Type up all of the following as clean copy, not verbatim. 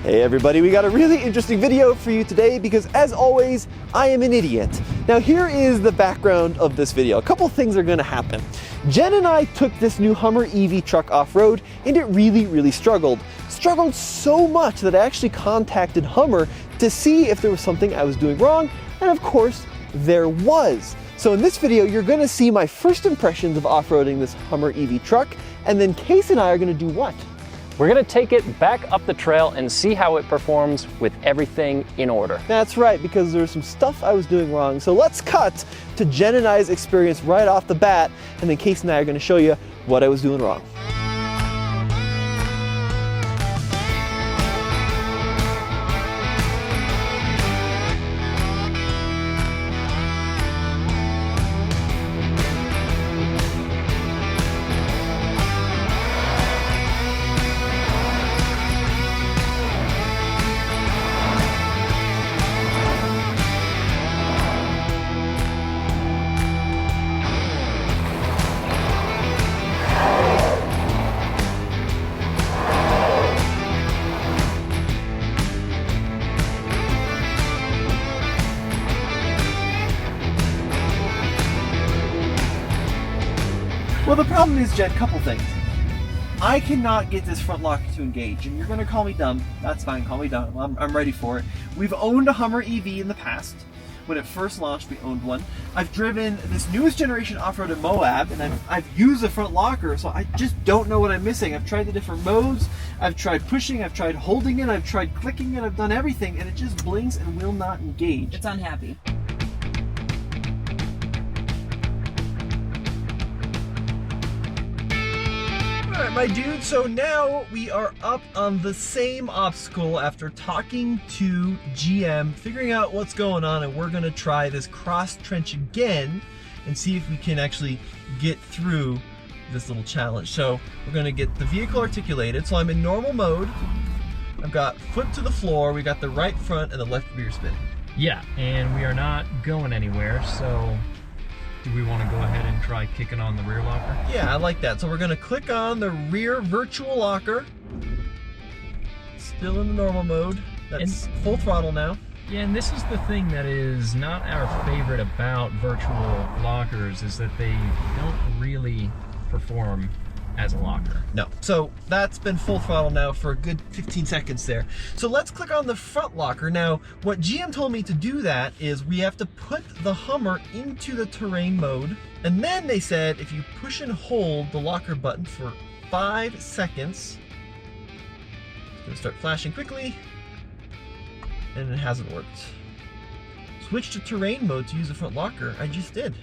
Hey everybody, we got a really interesting video for you today because as always, I am an idiot. Now here is the background of this video. A couple things are gonna happen. Jen and I took this new Hummer EV truck off-road and it really struggled. Struggled so much that I actually contacted Hummer to see if there was something I was doing wrong, and of course, there was. So in this video, you're gonna see my first impressions of off-roading this Hummer EV truck, and then Case and I are gonna do what? We're gonna take it back up the trail and see how it performs with everything in order. That's right, because there's some stuff I was doing wrong. So let's cut to Jen and I's experience right off the bat, and then Case and I are gonna show you what I was doing wrong. Well, the problem is, Jen, couple things. I cannot get this front locker to engage, and you're gonna call me dumb. That's fine, call me dumb. I'm ready for it. We've owned a Hummer EV in the past. When it first launched, we owned one. I've driven this newest generation off-road in Moab, and I've used the front locker, so I just don't know what I'm missing. I've tried the different modes. I've tried pushing, I've tried holding it, I've tried clicking it, I've done everything, and it just blinks and will not engage. It's unhappy. Alright, my dude, so now we are up on the same obstacle after talking to GM, figuring out what's going on, and we're gonna try this cross trench again and see if we can actually get through this little challenge. So we're gonna get the vehicle articulated. So I'm in normal mode. I've got foot to the floor, we got the right front and the left rear spin. Yeah, and we are not going anywhere, so do we want to go ahead and try kicking on the rear locker? Yeah, I like that. So we're gonna click on the rear virtual locker. Still in the normal mode. That's full throttle now. Yeah, and this is the thing that is not our favorite about virtual lockers, is that they don't really perform as a locker. No. So that's been full throttle now for a good 15 seconds there. So let's click on the front locker. Now, what GM told me to do that is we have to put the Hummer into the terrain mode. And then they said if you push and hold the locker button for 5 seconds, it's gonna start flashing quickly, and it hasn't worked. Switch to terrain mode to use the front locker. I just did.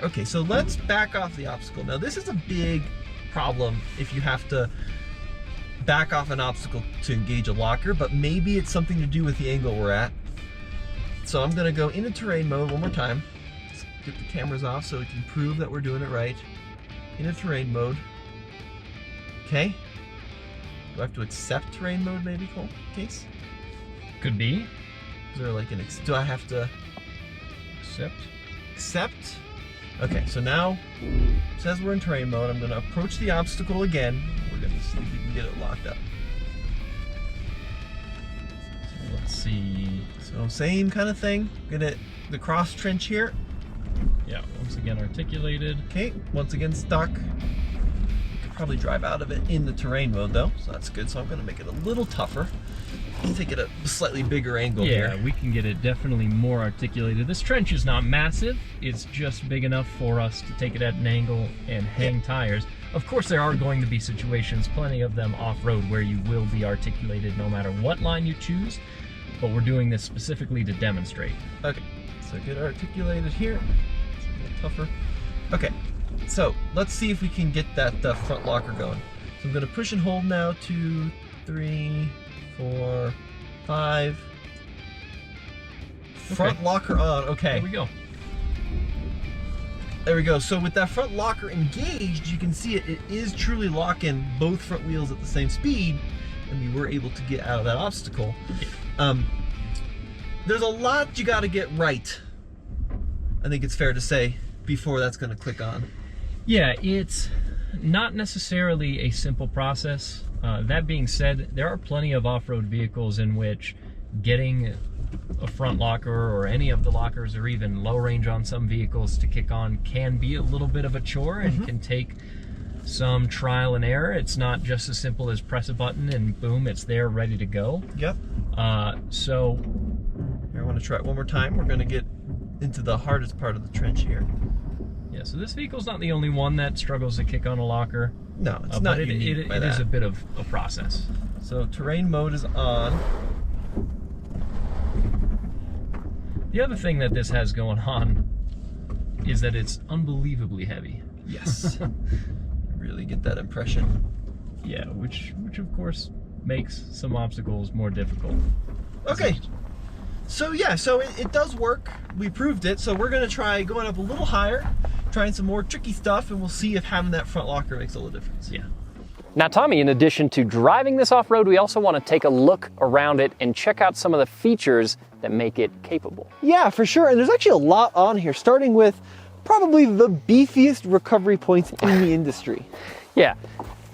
Okay, so let's back off the obstacle. Now this is a big problem if you have to back off an obstacle to engage a locker, but maybe it's something to do with the angle we're at. So I'm gonna go into terrain mode one more time. Let's get the cameras off so we can prove that we're doing it right. Into terrain mode. Okay. Do I have to accept terrain mode maybe, Case? Could be. Is there like do I have to accept? Okay, so now it says we're in terrain mode. I'm gonna approach the obstacle again. We're gonna see if we can get it locked up. So let's see. So same kind of thing. Get it, the cross trench here. Yeah, once again articulated. Okay, once again stuck. You could probably drive out of it in the terrain mode though, so that's good. So I'm gonna make it a little tougher. Take it a slightly bigger angle here. Yeah, we can get it definitely more articulated. This trench is not massive. It's just big enough for us to take it at an angle and hang tires. Of course, there are going to be situations, plenty of them off-road, where you will be articulated no matter what line you choose, but we're doing this specifically to demonstrate. Okay, so get articulated here. It's a little tougher. Okay, so let's see if we can get that front locker going. So I'm gonna push and hold now, 2, 3, 4, 5. Front locker on, okay. There we go. There we go. So with that front locker engaged, you can see it is truly locking both front wheels at the same speed, and we were able to get out of that obstacle. There's a lot you got to get right, I think it's fair to say, before that's going to click on. Yeah, it's not necessarily a simple process. That being said, there are plenty of off-road vehicles in which getting a front locker or any of the lockers, or even low range on some vehicles to kick on, can be a little bit of a chore and can take some trial and error. It's not just as simple as press a button and boom, it's there ready to go. Yep. So here, I want to try it one more time. We're going to get into the hardest part of the trench here. yeah, so this vehicle's not the only one that struggles to kick on a locker. No, it's not but it unique by that. is a bit of a process. So terrain mode is on. The other thing that this has going on is that it's unbelievably heavy. Yes. Really get that impression. Yeah, which of course makes some obstacles more difficult. Okay. So yeah, so it does work. We proved it. So we're gonna try going up a little higher, trying some more tricky stuff, and we'll see if having that front locker makes a little difference. Yeah. Now, Tommy, in addition to driving this off-road, we also want to take a look around it and check out some of the features that make it capable. Yeah, for sure. And there's actually a lot on here, starting with probably the beefiest recovery points in the industry. Yeah,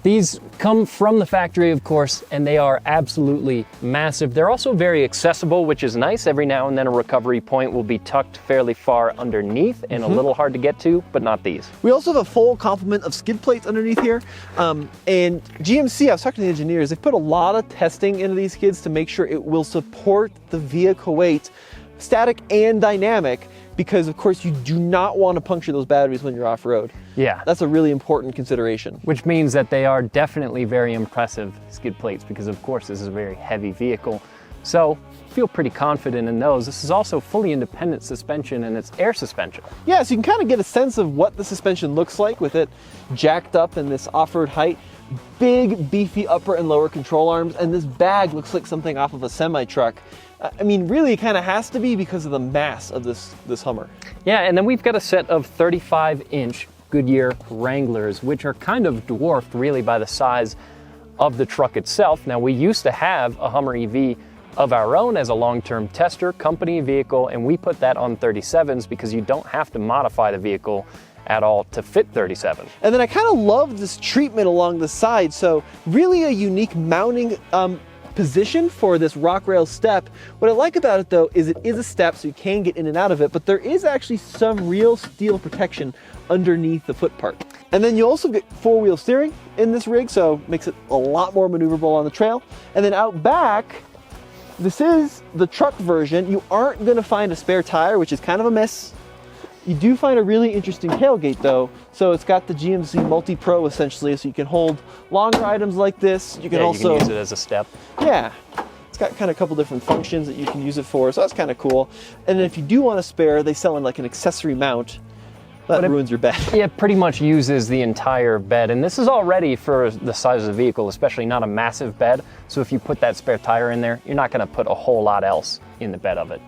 these come from the factory, of course, and they are absolutely massive. They're also very accessible, which is nice. Every now and then a recovery point will be tucked fairly far underneath and a little hard to get to, but not these. We also have a full complement of skid plates underneath here. And GMC, I was talking to the engineers, they've put a lot of testing into these skids to make sure it will support the vehicle weight, static and dynamic, because of course you do not want to puncture those batteries when you're off-road. Yeah. That's a really important consideration. Which means that they are definitely very impressive skid plates, because of course this is a very heavy vehicle. So feel pretty confident in those. This is also fully independent suspension, and it's air suspension. Yeah, so you can kind of get a sense of what the suspension looks like with it jacked up in this off-road height. Big, beefy upper and lower control arms, and this bag looks like something off of a semi-truck. I mean, really, it kind of has to be because of the mass of this Hummer. Yeah, and then we've got a set of 35-inch Goodyear Wranglers, which are kind of dwarfed really by the size of the truck itself. Now, we used to have a Hummer EV of our own as a long-term tester, company vehicle, and we put that on 37s because you don't have to modify the vehicle at all to fit 37. And then I kind of love this treatment along the side, so really a unique mounting position for this rock rail step. What I like about it though is it is a step, so you can get in and out of it, but there is actually some real steel protection underneath the foot part. And then you also get four-wheel steering in this rig, so makes it a lot more maneuverable on the trail. And then out back, this is the truck version. You aren't going to find a spare tire, which is kind of a miss. You do find a really interesting tailgate though. So it's got the GMC Multi-Pro essentially, so you can hold longer items like this. You can also use it as a step. Yeah, it's got kind of a couple different functions that you can use it for, so that's kind of cool. And then if you do want a spare, they sell in like an accessory mount. That ruins your bed. Yeah, it pretty much uses the entire bed, and this is already, for the size of the vehicle, especially not a massive bed. So if you put that spare tire in there, you're not going to put a whole lot else in the bed of it.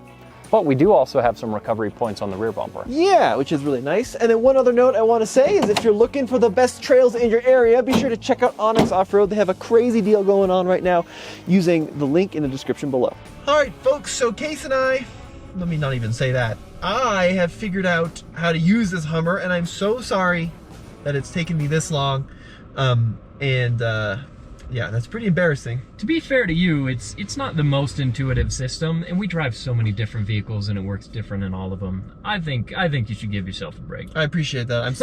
But we do also have some recovery points on the rear bumper. Yeah, which is really nice. And then one other note I want to say is if you're looking for the best trails in your area, be sure to check out Onyx Off-Road. They have a crazy deal going on right now using the link in the description below. All right, folks, so Case and I, let me not even say that, I have figured out how to use this Hummer, and I'm so sorry that it's taken me this long. Yeah, that's pretty embarrassing. To be fair to you, it's not the most intuitive system, and we drive so many different vehicles and it works different in all of them. I think you should give yourself a break. I appreciate that. I'm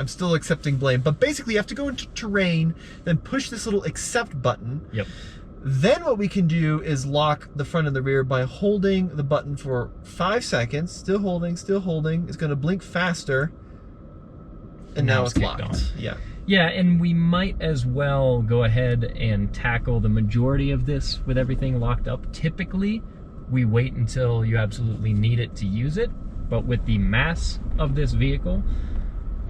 still accepting blame. But basically you have to go into terrain, then push this little accept button. Yep. Then what we can do is lock the front and the rear by holding the button for 5 seconds. Still holding. It's gonna blink faster. And now it's locked. On. Yeah. Yeah, and we might as well go ahead and tackle the majority of this with everything locked up. Typically, we wait until you absolutely need it to use it, but with the mass of this vehicle,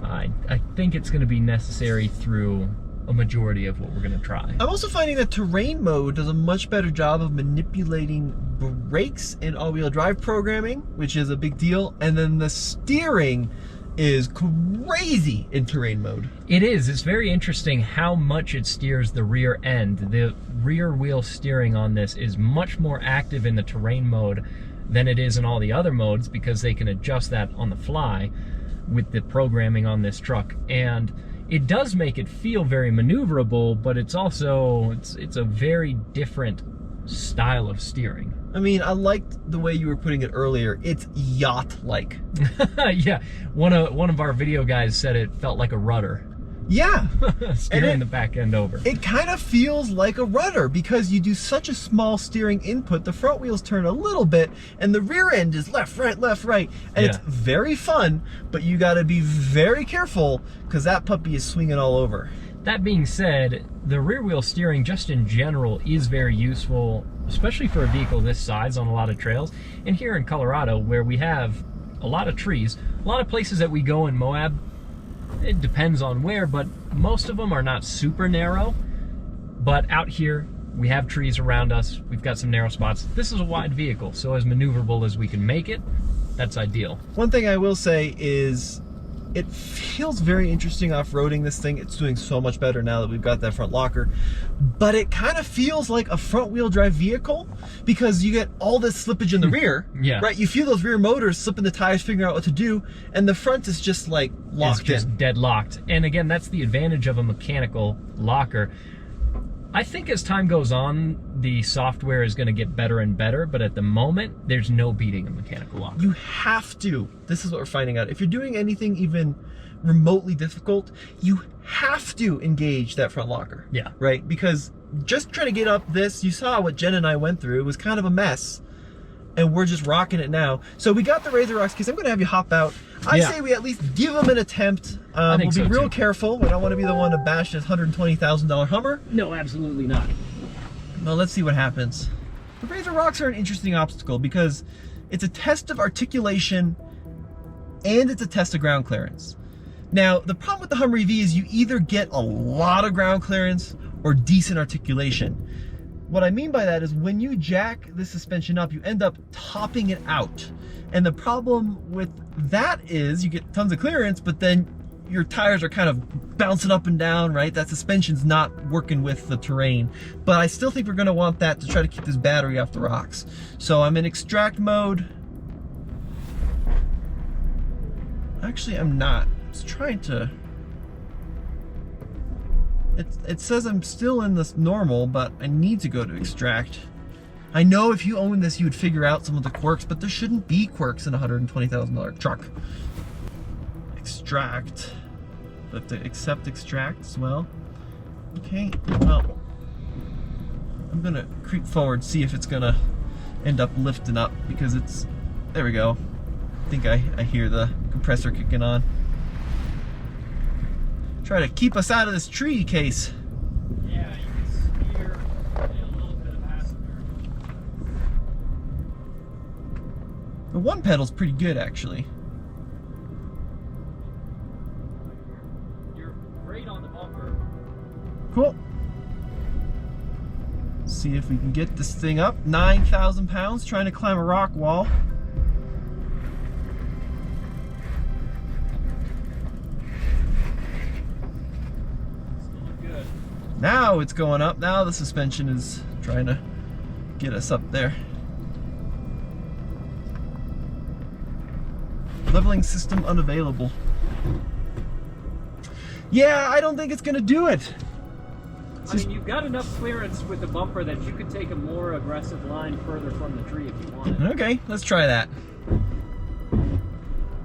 I think it's going to be necessary through a majority of what we're going to try. I'm also finding that terrain mode does a much better job of manipulating brakes and all-wheel drive programming, which is a big deal, and then the steering is crazy in terrain mode. It is. It's very interesting how much it steers the rear end. The rear wheel steering on this is much more active in the terrain mode than it is in all the other modes, because they can adjust that on the fly with the programming on this truck. And it does make it feel very maneuverable, but it's also, it's a very different style of steering. I mean, I liked the way you were putting it earlier. It's yacht-like. Yeah, one of our video guys said it felt like a rudder. Yeah. Steering the back end over. It kind of feels like a rudder because you do such a small steering input. The front wheels turn a little bit and the rear end is left, right. And it's very fun, but you got to be very careful because that puppy is swinging all over. That being said, the rear wheel steering just in general is very useful, especially for a vehicle this size on a lot of trails. And here in Colorado, where we have a lot of trees, a lot of places that we go in Moab, it depends on where, but most of them are not super narrow. But out here, we have trees around us. We've got some narrow spots. This is a wide vehicle, so as maneuverable as we can make it, that's ideal. One thing I will say is it feels very interesting off-roading this thing. It's doing so much better now that we've got that front locker. But it kind of feels like a front-wheel drive vehicle because you get all this slippage in the rear, right? You feel those rear motors slipping the tires, figuring out what to do, and the front is just like locked in. It's just deadlocked. And again, that's the advantage of a mechanical locker. I think as time goes on, the software is going to get better and better, but at the moment, there's no beating a mechanical locker. You have to. This is what we're finding out. If you're doing anything even remotely difficult, you have to engage that front locker. Yeah. Right? Because just trying to get up this, you saw what Jen and I went through. It was kind of a mess. And we're just rocking it now. So we got the Razor Rocks case. I'm going to have you hop out. I say we at least give them an attempt. We'll be real careful. We don't want to be the one to bash this $120,000 Hummer. No, absolutely not. Well, let's see what happens. The Razor Rocks are an interesting obstacle because it's a test of articulation and it's a test of ground clearance. Now, the problem with the Hummer EV is you either get a lot of ground clearance or decent articulation. What I mean by that is when you jack the suspension up, you end up topping it out. And the problem with that is you get tons of clearance, but then your tires are kind of bouncing up and down, right? That suspension's not working with the terrain. But I still think we're gonna want that to try to keep this battery off the rocks. So I'm in extract mode. Actually, I'm not. I was trying to... It says I'm still in this normal, but I need to go to extract. I know if you own this, you would figure out some of the quirks, but there shouldn't be quirks in a $120,000 truck. Extract. Do I have to accept extract as well? Okay, well, I'm gonna creep forward, see if it's gonna end up lifting up, because it's, there we go. I think I hear the compressor kicking on. Try to keep us out of this tree case. Yeah, you can steer a little bit of passenger. The one pedal's pretty good, actually. You're great on the bumper. Cool. See if we can get this thing up. 9,000 pounds trying to climb a rock wall. Now it's going up. Now the suspension is trying to get us up there. Leveling system unavailable. Yeah, I don't think it's gonna do it. I mean, you've got enough clearance with the bumper that you could take a more aggressive line further from the tree if you wanted. Okay, let's try that.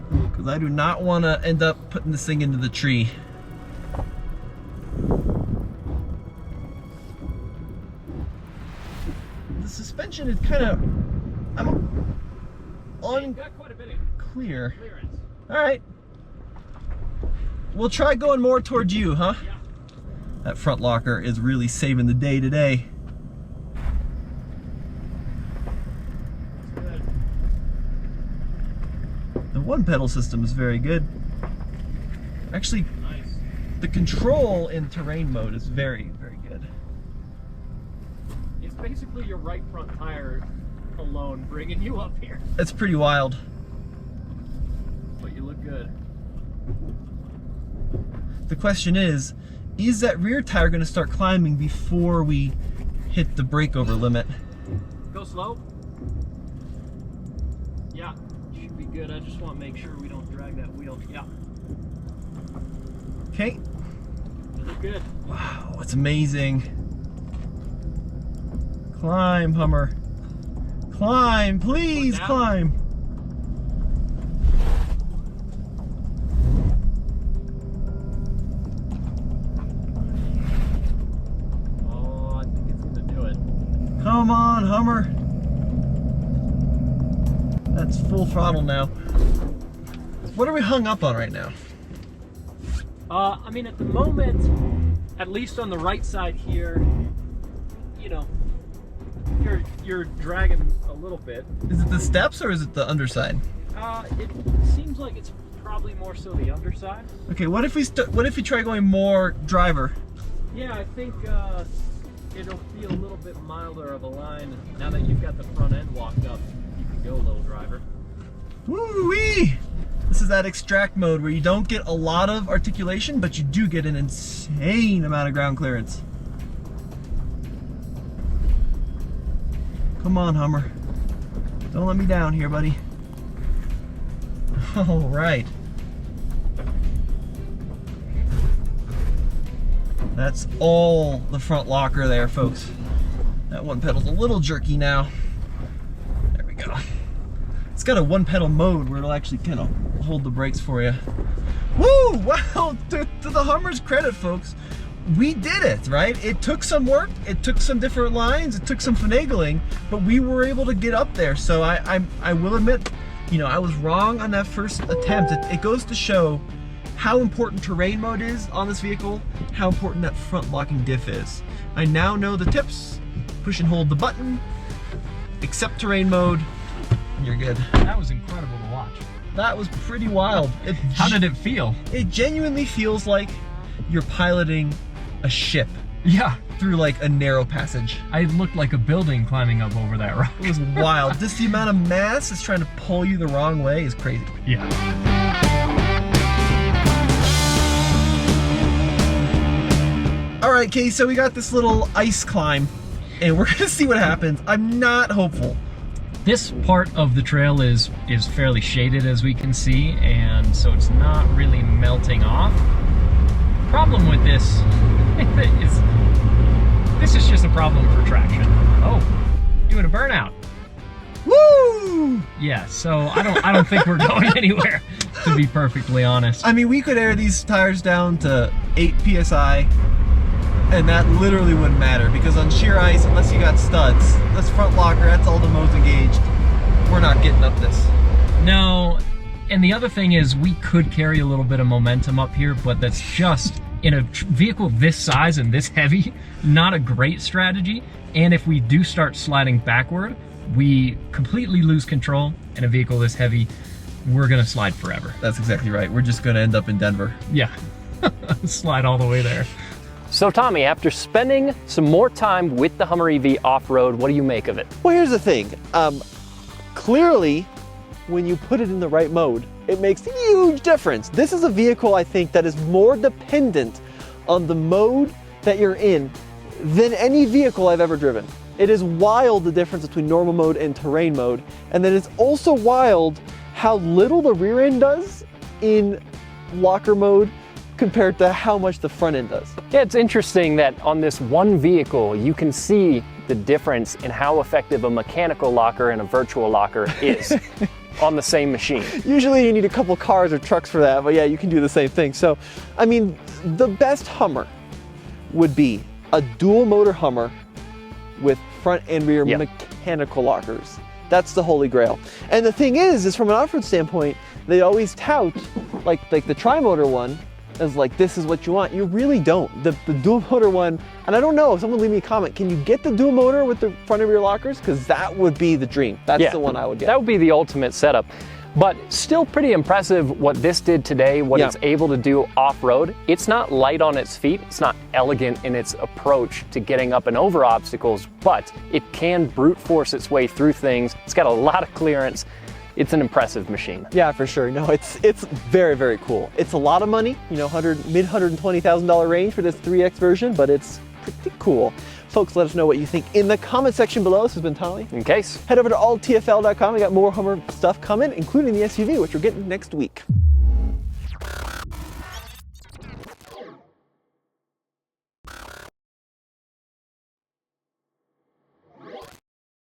Because I do not want to end up putting this thing into the tree. The suspension is kind of, got quite a bit of unclear. clearance. All right. We'll try going more towards you, huh? Yeah. That front locker is really saving the day today. Good. The one pedal system is very good. Actually, Nice. the control in terrain mode is very, very good. It's basically your right front tire alone bringing you up here. It's pretty wild. But you look good. The question is that rear tire going to start climbing before we hit the breakover limit? Go slow. Yeah, should be good. I just want to make sure we don't drag that wheel. Yeah. Okay, You're good. Wow, it's amazing. Climb, Hummer. Climb, please climb. Oh, I think it's gonna do it. Come on, Hummer. That's full throttle now. What are we hung up on right now? I mean, at the moment, at least on the right side here, you know, you're dragging a little bit. Is it the steps or is it the underside? It seems like it's probably more so the underside. Okay, what if we try going more driver? Yeah, I think it'll be a little bit milder of a line now that you've got the front end walked up. You can go a little driver. Woo-wee! This is that extract mode where you don't get a lot of articulation, but you do get an insane amount of ground clearance. Come on, Hummer. Don't let me down here, buddy. All right. That's all the front locker there, folks. That one pedal's a little jerky now. There we go. It's got a one pedal mode where it'll actually kind of hold the brakes for you. Woo! Well, to the Hummer's credit, folks, we did it, right? It took some work, it took some different lines, it took some finagling, but we were able to get up there. So I will admit, you know, I was wrong on that first attempt. It goes to show how important terrain mode is on this vehicle, how important that front locking diff is. I now know the tips. Push and hold the button, accept terrain mode, and you're good. That was incredible to watch. That was pretty wild. How did it feel? It genuinely feels like you're piloting a ship. Yeah. Through like a narrow passage. I looked like a building climbing up over that rock. It was wild. Just the amount of mass that's trying to pull you the wrong way is crazy. Yeah. All right, Kay, so we got this little ice climb and we're gonna see what happens. I'm not hopeful. This part of the trail is fairly shaded, as we can see, and so it's not really melting off. Problem with this is just a problem for traction. Oh, doing a burnout. Woo! Yeah, so I don't think we're going anywhere, to be perfectly honest. I mean, we could air these tires down to 8 PSI and that literally wouldn't matter, because on sheer ice, unless you got studs, this front locker, that's all the modes engaged. We're not getting up this. No, and the other thing is we could carry a little bit of momentum up here, but that's just, in a vehicle this size and this heavy, not a great strategy. And if we do start sliding backward, we completely lose control. In a vehicle this heavy, we're gonna slide forever. That's exactly right. We're just gonna end up in Denver. Yeah, slide all the way there. So Tommy, after spending some more time with the Hummer EV off-road, what do you make of it? Well, here's the thing. Clearly, when you put it in the right mode, it makes a huge difference. This is a vehicle, I think, that is more dependent on the mode that you're in than any vehicle I've ever driven. It is wild, the difference between normal mode and terrain mode. And then it's also wild how little the rear end does in locker mode compared to how much the front end does. Yeah, it's interesting that on this one vehicle, you can see the difference in how effective a mechanical locker and a virtual locker is on the same machine. Usually you need a couple cars or trucks for that, but yeah, you can do the same thing. So, I mean, the best Hummer would be a dual motor Hummer with front and rear mechanical lockers. That's the holy grail. And the thing is from an off-road standpoint, they always tout like the tri-motor one as like, this is what you want. You really don't. The dual motor one, and I don't know, if someone leave me a comment, can you get the dual motor with the front and rear lockers? Because that would be the dream. That's the one I would get. That would be the ultimate setup. But still pretty impressive what this did today, what it's able to do off-road. It's not light on its feet, it's not elegant in its approach to getting up and over obstacles, but it can brute force its way through things. It's got a lot of clearance. It's an impressive machine. Yeah, for sure. No, it's very, very cool. It's a lot of money, you know, mid $120,000 range for this 3X version, but it's pretty cool. Folks, let us know what you think in the comment section below. This has been Tommy. In case. Head over to alltfl.com. We got more Hummer stuff coming, including the SUV, which we're getting next week.